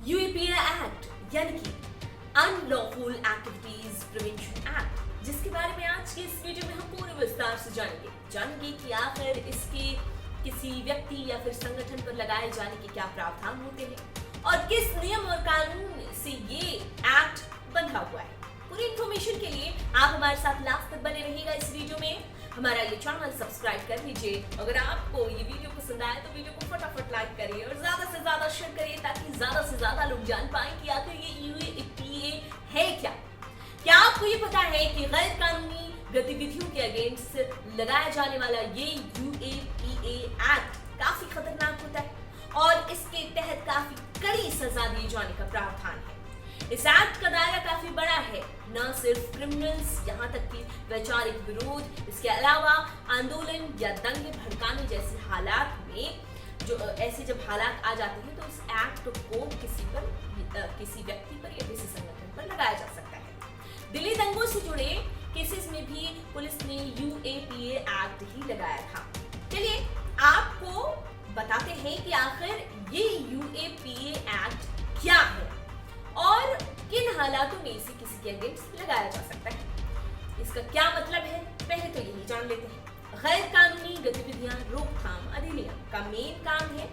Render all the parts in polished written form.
UAPA act यानी कि unlawful activities prevention act, जिसके बारे में आज के इस वीडियो में हम पूरे विस्तार से जानेंगे कि आखिर इसके किसी व्यक्ति या फिर संगठन पर लगाए जाने के क्या प्रावधान होते हैं और किस नियम और कानून से ये एक्ट बंधा हुआ है। पूरी इन्फॉर्मेशन के लिए आप हमारे साथ लास्ट तक बने रहिएगा इस वीडियो में। हमारा ये चैनल सब्सक्राइब कर लीजिए। अगर आपको ये वीडियो पसंद आए तो वीडियो को फटाफट लाइक करिए और ज्यादा से ज्यादा शेयर करिए ताकि ज्यादा से ज्यादा लोग जान पाएं कि आखिर ये यूएपीए है क्या। क्या आपको ये पता है कि गैर कानूनी गतिविधियों के अगेंस्ट लगाया जाने वाला ये यूएपीए एक्ट काफी खतरनाक होता है और इसके तहत काफी कड़ी सजा दिए जाने का प्रावधान है। इस एक्ट का दायरा काफी बड़ा है, न सिर्फ क्रिमिनल्स, यहाँ तक कि वैचारिक विरोध, इसके अलावा आंदोलन या दंगे भड़काने जैसे हालात में जो ऐसे जब हालात आ जाते हैं तो इस एक्ट को किसी व्यक्ति पर या किसी संगठन पर लगाया जा सकता है। दिल्ली दंगों से जुड़े केसेस में भी पुलिस ने यूएपीए एक्ट ही लगाया था। चलिए आपको बताते हैं कि आखिर ये यूएपीए एक्ट क्या है और किन हालातों में इसे किसी के अगेंस्ट लगाया जा सकता है। इसका क्या मतलब है, पहले तो यही जान लेते हैं। गैर कानूनी गतिविधियां रोकथाम अधिनियम का मेन काम है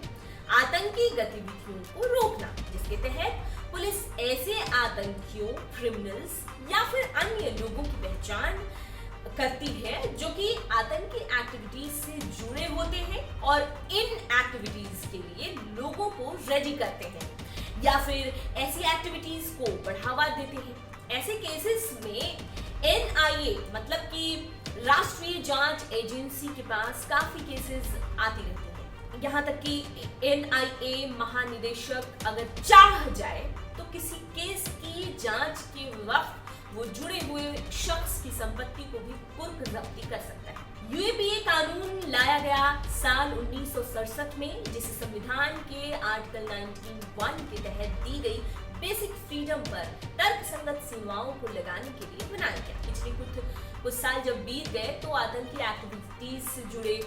आतंकी गतिविधियों को रोकना, जिसके तहत पुलिस ऐसे आतंकियों, क्रिमिनल्स या फिर अन्य लोगों की पहचान करती है जो कि आतंकी एक्टिविटीज से जुड़े होते हैं और इन एक्टिविटीज के लिए लोगों को रेडी करते हैं या फिर ऐसी एक्टिविटीज को बढ़ावा देते हैं। ऐसे केसेस में एनआईए मतलब कि राष्ट्रीय जांच एजेंसी के पास काफी केसेस आती रहती हैं। यहाँ तक कि एनआईए महानिदेशक अगर चाह जाए तो किसी केस की जांच के वक्त वो जुड़े हुए शख्स की संपत्ति को भी कुर्क जब्ती कर सकता है। यूएपीए कानून लाया गया साल 1967 में, जिसे संविधान के आर्टिकल 19(1) के तहत दी गई बेसिक फ्रीडम पर तर्कसंगत सीमाओं को लगाने के लिए बनाया गया। पिछले कुछ साल जब बीत गए तो आतंकी एक्टिविटीज से जुड़े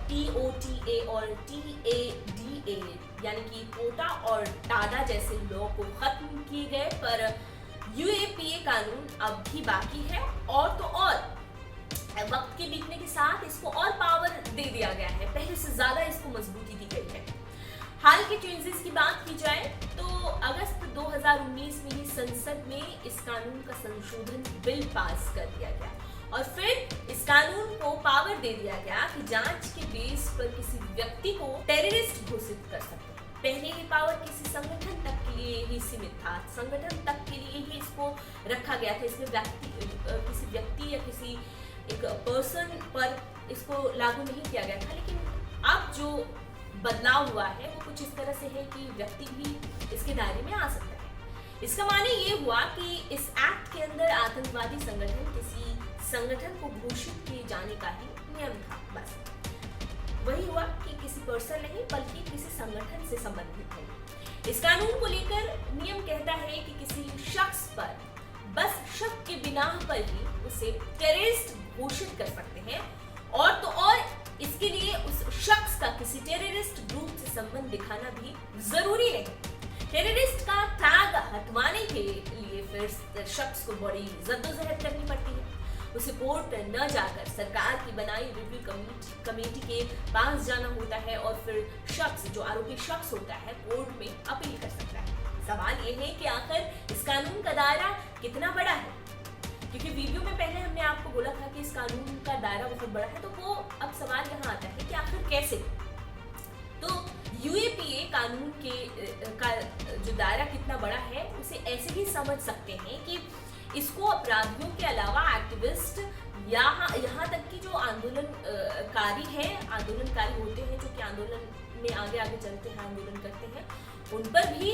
पीओटीए और टीएडीए यानी कि कोटा और टाडा जैसे लॉ को खत्म किए गए, पर यूएपीए कानून अब भी बाकी है और तो और वक्त के बीतने के साथ इसको और पावर दे दिया गया है, पहले से ज्यादा इसको मजबूती दी गई है। हाल के चेंजेस की बात की जाए तो अगस्त 2019 में ही संसद में इस कानून का संशोधन बिल पास कर दिया गया और फिर इस कानून को पावर दे दिया गया कि जांच के बेस पर किसी व्यक्ति को टेररिस्ट घोषित कर सकते हैं। पहले ये पावर किसी संगठन तक के लिए ही सीमित था, संगठन तक के लिए ही इसको रखा गया था। इसमें किसी व्यक्ति या किसी एक पर्सन पर इसको लागू नहीं किया गया था, लेकिन अब जो बदलाव हुआ है वो कुछ इस तरह से है कि व्यक्ति भी इसके दायरे में आ सकता है। इसका माने ये हुआ कि इस एक्ट के अंदर आतंकवादी संगठन किसी संगठन को घोषित किए जाने का ही नियम था। बस वही हुआ कि किसी पर्सन नहीं बल्कि किसी संगठन से संबंधित है। इस कानून को लेकर नियम कहता है कि किसी शख्स पर बस शक के बिना पर ही उसे टेररिस्ट घोषित कर सकते हैं और तो और इसके लिए उस शख्स का किसी टेररिस्ट ग्रुप से संबंध दिखाना भी जरूरी नहीं। टेररिस्ट का टैग हटवाने के लिए फिर शख्स को बड़ी जद्दोजहद करनी पड़ती है। उसे कोर्ट न जाकर सरकार की बनाई रिव्यू कमेटी के पास जाना होता है और फिर शख्स जो आरोपी शख्स होता है कोर्ट में अपील कर सकता है। सवाल ये है कि आखिर इस कानून का दायरा कितना बड़ा है, क्योंकि वीडियो में पहले हमने आपको बोला था कि इस कानून का दायरा बहुत बड़ा है, तो वो अब सवाल यहाँ आता है कि आखिर कैसे। तो यूएपीए कानून का जो दायरा कितना बड़ा है उसे ऐसे ही समझ सकते हैं कि इसको अपराधियों के अलावा एक्टिविस्ट यहाँ तक कि जो आंदोलनकारी होते हैं जो कि आंदोलन में आगे चलते हैं, आंदोलन करते हैं, उन पर भी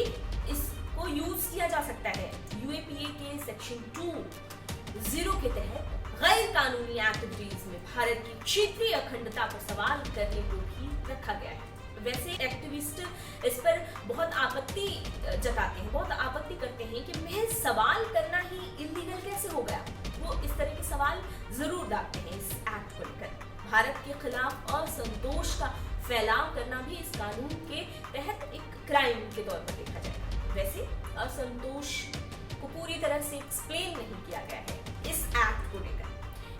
इसको यूज किया जा सकता है। यूएपीए के सेक्शन 2(0) के तहत गैर कानूनी एक्टिविटीज में भारत की क्षेत्रीय अखंडता पर सवाल करने को भी रखा गया है। वैसे एक्टिविस्ट इस पर बहुत आपत्ति जताते हैं, बहुत आपत्ति करते हैं कि महज सवाल करना ही इलीगल कैसे हो गया। वो इस तरह के सवाल जरूर डालते हैं इस एक्ट को लेकर। भारत के खिलाफ असंतोष का फैलाव करना भी इस कानून के तहत एक क्राइम के तौर पर देखा जाएगा। तरह से एक्सप्लेन नहीं किया गया है इस एक्ट को लेकर।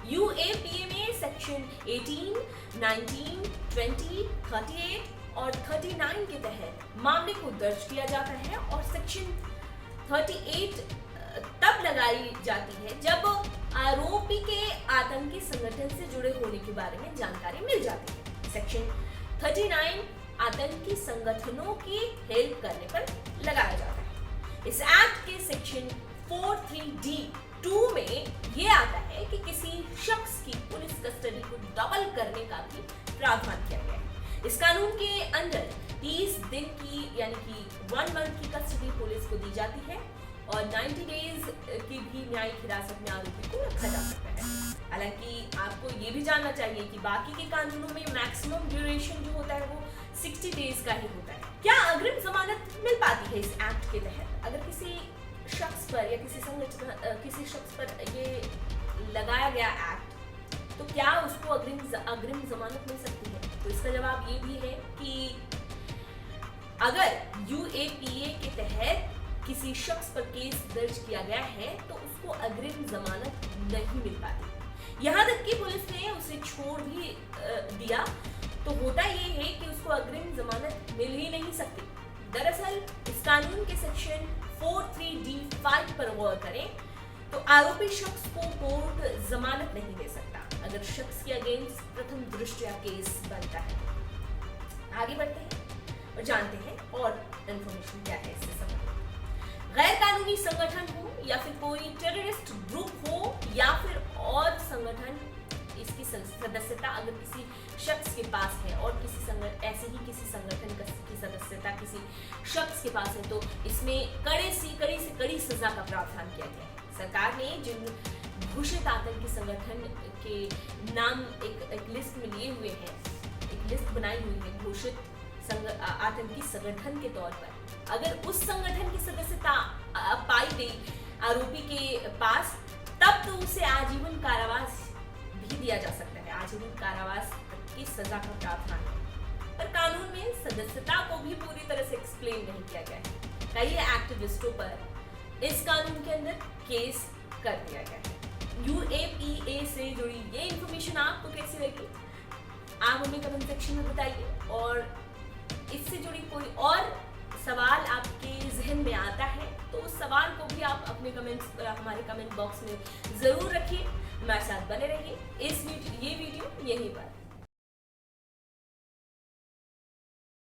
यूएपीए में सेक्शन 18, 19, 20, 38 और 39 के तहत मामले को दर्ज किया जाता है और सेक्शन 38 तब लगाई जाती है जब आरोपी के आतंकी संगठन से जुड़े होने के बारे में जानकारी मिल जाती है। सेक्शन 39 आतंकी संगठनों की हेल्प करने पर लगाया जाता है। इस एक्ट के सेक्शन 43D(2) में ये आता है कि किसी शख्स की पुलिस कस्टडी को डबल करने का भी प्रावधान किया गया है। इस कानून के अंदर 30 दिन की यानी कि 1 मंथ की कस्टडी पुलिस को दी जाती है और 90 डेज की भी न्यायिक हिरासत में आरोपी को रखा जा सकता है। हालांकि आपको ये भी जानना चाहिए कि बाकी के कानूनों में मैक्सिमम ड्यूरेशन जो होता है वो 60 डेज का ही होता है। क्या अग्रिम जमानत मिल पाती है इस एक्ट के तहत? अगर किसी शख्स पर या किसी शख्स पर ये लगाया गया एक्ट, तो क्या उसको अग्रिम जमानत मिल सकती है? तो इसका जवाब ये भी है कि अगर यूएपीए के तहत किसी शख्स पर केस दर्ज किया गया है तो उसको अग्रिम जमानत नहीं मिल पाती। यहाँ तक कि पुलिस ने उसे छोड़ भी दिया तो होता ये है कि उसको अग्रिम जमानत मिल ही नहीं सकती। दरअसल इस कानून के सेक्शन 43D(5) पर गौर करें तो आरोपी शख्स को कोर्ट जमानत नहीं दे सकता अगर शख्स के अगेंस्ट प्रथम दृष्टया केस बनता है। आगे बढ़ते हैं और जानते हैं और इंफॉर्मेशन क्या है इससे संबंधित। गैर कानूनी संगठन हो या फिर कोई टेररिस्ट ग्रुप हो या फिर और संगठन, इसकी सदस्यता अगर किसी शख्स के पास है और ऐसे ही किसी संगठन की सदस्यता किसी शख्स के पास है तो इसमें कड़ी से कड़ी सजा का प्रावधान किया गया है। सरकार ने जिन घोषित आतंकी संगठन के नाम एक लिस्ट में लिए हुए हैं, एक लिस्ट बनाई हुई है घोषित आतंकी संगठन के तौर पर, अगर उस संगठन की सदस्यता पाई गई आरोपी के पास तब तो उसे आजीवन कारावास भी दिया जा सकता है। आजीवन कारावास की सजा का प्रावधान है, पर कानून में सदस्यता को भी पूरी तरह से एक्सप्लेन नहीं किया गया है। कई एक्टिविस्टों पर इस कानून के अंदर केस कर दिया गया है। यूएपीए से जुड़ी ये इंफॉर्मेशन आपको कैसी लगी आप हमें कमेंट सेक्शन में बताइए, और इससे जुड़ी कोई और सवाल आपके जहन में आता है तो उस सवाल को भी आप अपने हमारे कमेंट बॉक्स में जरूर रखिए। हमारे साथ बने रहिए। ये वीडियो यहीं पर